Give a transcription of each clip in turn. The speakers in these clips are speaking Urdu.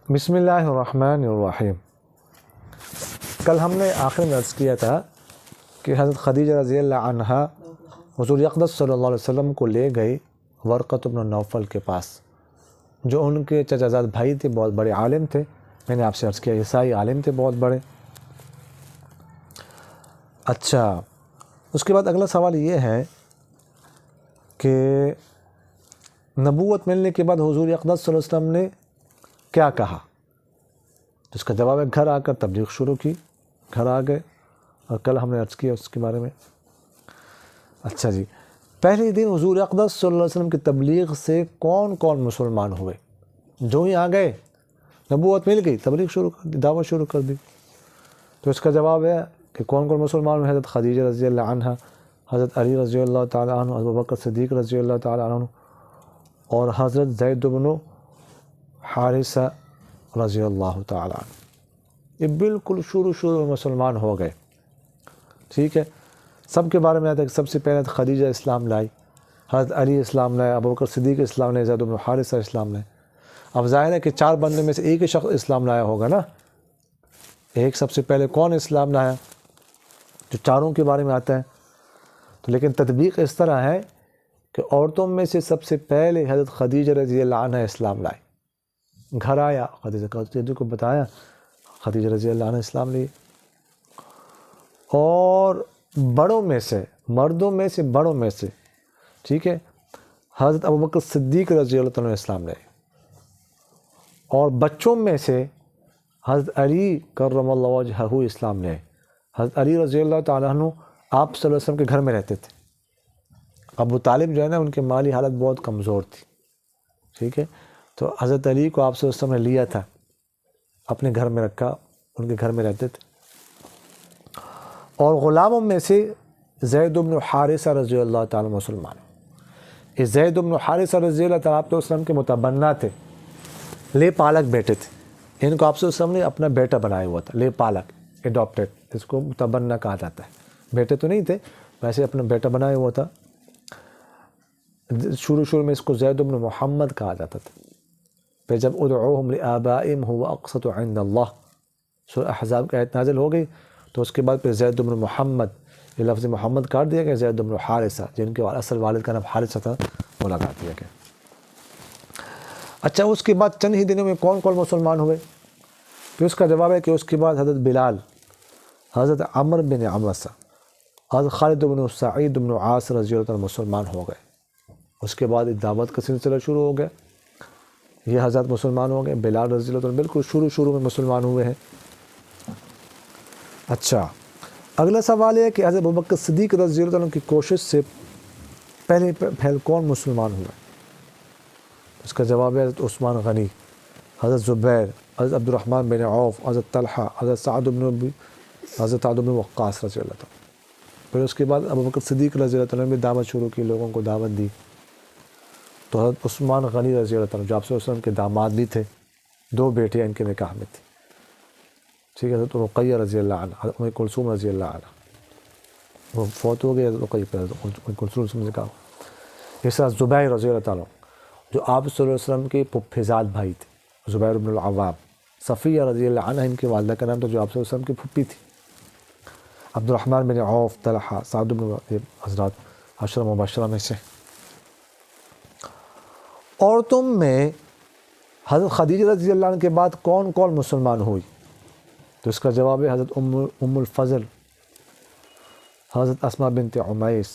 بسم اللہ الرحمن الرحیم۔ کل ہم نے آخر میں عرض کیا تھا کہ حضرت خدیجہ رضی اللہ عنہا حضور اقدس صلی اللہ علیہ وسلم کو لے گئی ورقۃ بن نوفل کے پاس، جو ان کے چچا زاد بھائی تھے، بہت بڑے عالم تھے۔ میں نے آپ سے عرض کیا عیسائی عالم تھے بہت بڑے۔ اچھا، اس کے بعد اگلا سوال یہ ہے کہ نبوت ملنے کے بعد حضور اقدس صلی اللہ علیہ وسلم نے کیا کہا؟ جس کا جواب ہے گھر آ کر تبلیغ شروع کی، گھر آ گئے، اور کل ہم نے عرض کیا اس کے بارے میں۔ اچھا جی، پہلے دن حضور اقدس صلی اللہ علیہ وسلم کی تبلیغ سے کون کون مسلمان ہوئے؟ جو ہی آ گئے، نبوت مل گئی، تبلیغ شروع کر دی، دعوت شروع کر دی۔ تو اس کا جواب ہے کہ کون کون مسلمان ہوئے؟ حضرت خدیجہ رضی اللہ عنہا، حضرت علی رضی اللہ تعالیٰ عنہ، ابو بکر صدیق رضی اللہ تعالیٰ عنہ، اور حضرت زید بن حارثہ رضی اللہ تعالیٰ عنہ۔ یہ بالکل شروع میں مسلمان ہو گئے، ٹھیک ہے۔ سب کے بارے میں آتا ہے کہ سب سے پہلے خدیجہ اسلام لائی، حضرت علی اسلام لائے، ابو بکر صدیق اسلام لائے، زید بن حارثہ اسلام لائے۔ اب ظاہر ہے کہ چار بندے میں سے ایک ہی شخص اسلام لایا ہوگا نا، ایک سب سے پہلے کون اسلام لایا؟ جو چاروں کے بارے میں آتا ہے۔ تو لیکن تطبیق اس طرح ہے کہ عورتوں میں سے سب سے پہلے حضرت خدیجہ رضی اللہ عنہ اسلام لائے، گھر آیا، خدیجہ کو بتایا، خدیجہ رضی اللہ عنہ اسلام لیے۔ اور بڑوں میں سے، مردوں میں سے، بڑوں میں سے، ٹھیک ہے، حضرت ابو بکر صدیق رضی اللہ عنہ اسلام لائے۔ اور بچوں میں سے حضرت علی کرم اللہ وجہہ اسلام لائے۔ حضرت علی رضی اللہ تعالیٰ عنہ آپ صلی اللہ علیہ وسلم کے گھر میں رہتے تھے۔ ابو طالب جو ہے نا، ان کی مالی حالت بہت کمزور تھی، ٹھیک ہے، تو حضرت علی کو آپ صلی اللہ علیہ وسلم نے لیا تھا، اپنے گھر میں رکھا، ان کے گھر میں رہتے تھے۔ اور غلاموں میں سے زید بن حارثہ رضی اللہ تعالیٰ مسلمان۔ یہ زید بن حارثہ رضی اللہ تعالیٰ آپ صلی اللہ علیہ وسلم کے متبنہ تھے، لے پالک بیٹے تھے۔ ان کو آپ صلی اللہ علیہ وسلم نے اپنا بیٹا بنایا ہوا تھا، لے پالک، ایڈاپٹیڈ، اس کو متبنہ کہا جاتا ہے۔ بیٹے تو نہیں تھے، ویسے اپنا بیٹا بنایا ہوا تھا۔ شروع میں اس کو زید بن محمد کہا جاتا تھا۔ پھر جب ادعوہم لآبائہم هو اقسط عند اللہ، سورہ احزاب کی آیت نازل ہو گئی، تو اس کے بعد پھر زید بن محمد، یہ لفظ محمد کاٹ دیا گیا، زید بن حارثہ، جن کے اصل والد کا نام حارثہ تھا، وہ لگا دیا گیا۔ اچھا، اس کے بعد چند ہی دنوں میں کون کون مسلمان ہوئے؟ پھر اس کا جواب ہے کہ اس کے بعد حضرت بلال، حضرت عمر بن عبسہ، حضرت خالد بن سعید بن عاص رضی اللہ عنہ مسلمان ہو گئے۔ اس کے بعد دعوت کا سلسلہ شروع ہو گیا، یہ حضرت مسلمان ہو گئے۔ بلال رضی اللہ عنہ بالکل شروع میں مسلمان ہوئے ہیں۔ اچھا، اگلا سوال ہے کہ حضرت ابوبکر صدیق رضی اللہ عنہ کی کوشش سے پہلے کون مسلمان ہوا؟ اس کا جواب ہے حضرت عثمان غنی، حضرت زبیر، حضرت عبد الرحمن بن عوف، حضرت طلحہ، حضرت سعد بن وقاص رضی اللہ عنہ۔ پھر اس کے بعد ابوبکر صدیق رضی اللہ عنہ نے بھی دعوت شروع کی، لوگوں کو دعوت دی۔ تو حضرت عثمان غنی رضی اللہ عنہ جو آپ صلی اللہ علیہ وسلم کے داماد بھی تھے، دو بیٹیاں ان کے نکاح میں تھیں، ٹھیک ہے، حضرت رقیہ رضی اللہ عنہ، حضرت ام کلثوم رضی اللہ عنہ، وہ فوت ہو گئی، حضرت رقیہ پہ حضرت ام کلثوم سے نکاح ہوا۔ اس طرح زبیر رضی اللہ عنہ جو آپ صلی اللہ علیہ وسلم کے پھپھیزاد بھائی تھے، زبیر بن العوام۔ صفیہ رضی اللہ عنہ ان کی والدہ کا نام تھا، جو آپ صلی اللہ علیہ وسلم کی پھپھی تھی۔ عبد الرحمن بن عوف، طلحہ، سعد بن حضرات عشرہ مبشرہ میں سے۔ عورتوں میں حضرت خدیجہ رضی اللہ عنہ کے بعد کون کون مسلمان ہوئی؟ تو اس کا جواب ہے حضرت ام الفضل، حضرت اسماء بنت عمیس،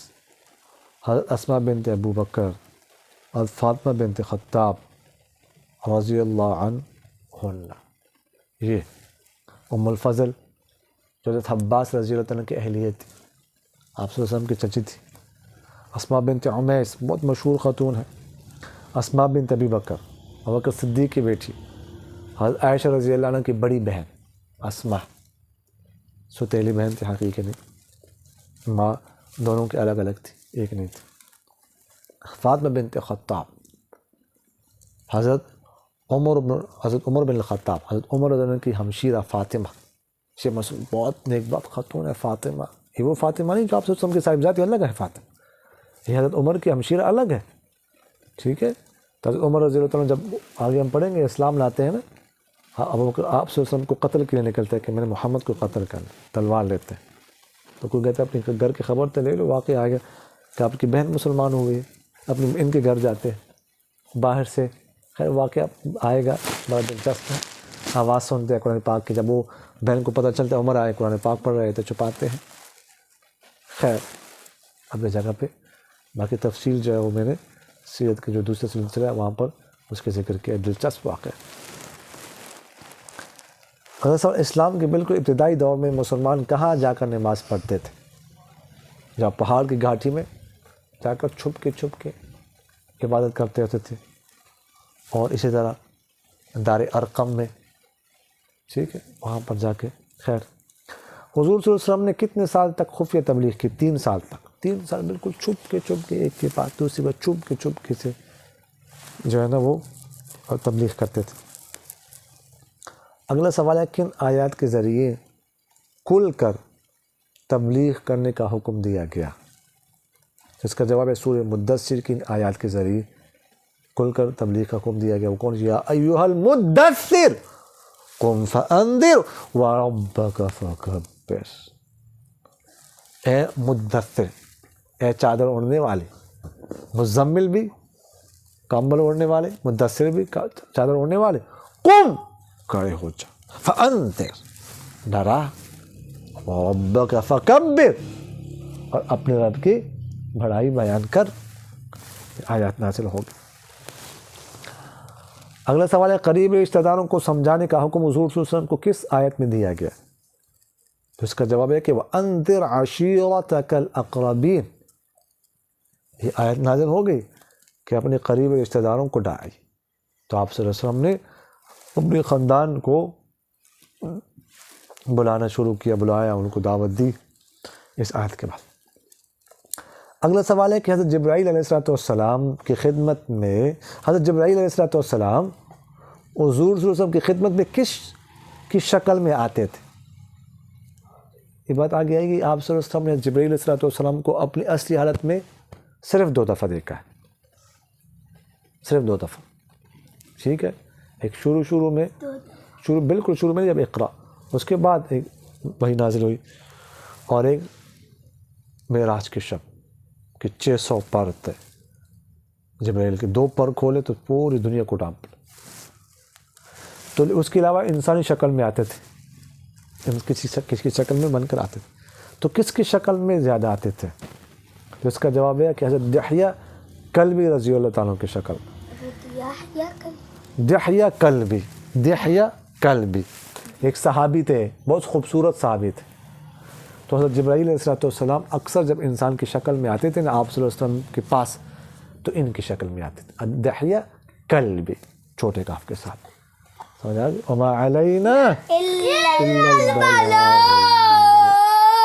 حضرت اسماء بنت ابو بکر، حضرت فاطمہ بنت خطاب رضی اللہ عنہن۔ یہ ام الفضل جو حضرت عباس رضی اللہ عنہ کی اہلیت تھی، آپ صلی اللہ علیہ وسلم کی چچی تھی۔ اسماء بنت عمیس بہت مشہور خاتون ہے۔ اسماء بنت ابی بکر، ابو بکر صدیق کی بیٹی، حضرت عائشہ رضی اللہ عنہ کی بڑی بہن اسماء، ستیلی بہن تھی، حقیقی نہیں، ماں دونوں کی الگ الگ تھی، ایک نہیں تھی۔ فاطمہ بنت خطاب، حضرت عمر بن الخطاب، حضرت عمر رضی اللہ عنہ کی ہمشیرہ فاطمہ، یہ بہت نیک بات خاتون ہے فاطمہ۔ یہ وہ فاطمہ نہیں جو آپ صلی اللہ علیہ وسلم کی صاحبزادی الگ ہے فاطمہ، یہ حضرت عمر کی ہمشیرہ الگ ہے، ٹھیک ہے۔ تو حضرت عمر رضی اللہ عنہ جب آگے ہم پڑھیں گے اسلام لاتے ہیں نا، ابو بکر آپ صلی اللہ علیہ وسلم کو قتل کے لیے نکلتے ہیں کہ میں نے محمد کو قتل کرنا، تلوار لیتے ہیں، تو کوئی کہتا ہے اپنی گھر کی خبر تو لے لو، واقعی آ گیا کہ آپ کی بہن مسلمان ہوئی ہے، اپنی ان کے گھر جاتے ہیں باہر سے، خیر واقعہ آئے گا، بڑا دلچسپ ہے، آواز سنتے ہیں قرآن پاک کی، جب وہ بہن کو پتہ چلتا ہے عمر آئے قرآن پاک پڑھ رہے تو چھپاتے ہیں، خیر اپنی جگہ پہ باقی تفصیل جو ہے وہ میں نے سیرت کے جو دوسرے سلسلے ہے وہاں پر اس کے ذکر کیا، دلچسپ واقعہ ہے۔ حضرت صاحب اسلام کے بالکل ابتدائی دور میں مسلمان کہاں جا کر نماز پڑھتے تھے؟ جہاں پہاڑ کی گھاٹی میں جا کر چھپ کے عبادت کرتے ہوتے تھے، اور اسی طرح دار ارقم میں، ٹھیک ہے، وہاں پر جا کے، خیر حضور صلی اللہ علیہ وسلم نے کتنے سال تک خفیہ تبلیغ کی؟ 3 سال تک، 3 سال بالکل چھپ کے ایک کے بعد دوسری بار چھپ کے سے جو ہے نا وہ تبلیغ کرتے تھے۔ اگلا سوال ہے کن آیات کے ذریعے کھل کر تبلیغ کرنے کا حکم دیا گیا؟ جس کا جواب ہے سورہ مدثر کی آیات کے ذریعے کھل کر تبلیغ کا حکم دیا گیا۔ وہ کون؟ یا ایھا المدثر قم فانذر وربک فکبر، اے مدثر، اے چادر اوڑھنے والے، مزمل بھی کمبل اوڑھنے والے، مدثر بھی چادر اوڑھنے والے، قم کھڑے ہو جا، فانذر ڈرا، وربک فکبر اور اپنے رب کی بڑائی بیان کر۔ آیات نازل ہوگی۔ اگلا سوال ہے قریبی رشتہ داروں کو سمجھانے کا حکم حضور صلی اللہ علیہ وسلم کو کس آیت میں دیا گیا؟ تو اس کا جواب ہے کہ وَأَنذِرْ عَشِيرَتَكَ الْأَقْرَبِينَ، یہ آیت نازل ہو گئی کہ اپنے قریبی رشتہ داروں کو ڈرائی، تو آپ صلی اللہ علیہ وسلم نے اپنے خاندان کو بلانا شروع کیا، بلایا، ان کو دعوت دی اس آیت کے بعد۔ اگلا سوال ہے کہ حضرت جبرائیل علیہ السلام کی خدمت میں، حضرت جبرائیل علیہ السلام حضور صلی اللہ علیہ وسلم کی خدمت میں کس شکل میں آتے تھے؟ یہ بات آگے آئے گی۔ آپ صلی اللہ علیہ وسلم نے جبرائیل علیہ السلام کو اپنی اصلی حالت میں صرف 2 دفعہ دیکھا ہے، صرف 2 دفعہ، ٹھیک ہے، ایک شروع میں، بالکل شروع میں جب اقرا، اس کے بعد ایک وحی نازل ہوئی، اور ایک معراج کی شب کہ 600 پر تھے، جبرائیل کے 2 پر کھولے تو پوری دنیا کو ڈانپ لے۔ تو اس کے علاوہ انسانی شکل میں آتے تھے، کس کی شکل میں بن کر آتے تھے، تو کس کی شکل میں زیادہ آتے تھے؟ تو اس کا جواب ہے کہ حضرت دحیہ کلبی رضی اللہ تعالیٰ کی شکل، دحیہ کلبی ایک صحابی تھے، بہت خوبصورت صحابی تھے۔ تو حضرت جبرائیل علیہ السلام اکثر جب انسان کی شکل میں آتے تھے نا آپ صلی اللہ علیہ وسلم کے پاس، تو ان کی شکل میں آتے تھے، دحیہ کلبی، چھوٹے کاف کے ساتھ، سمجھ آ گئی؟ وما علینا الا البلاغ۔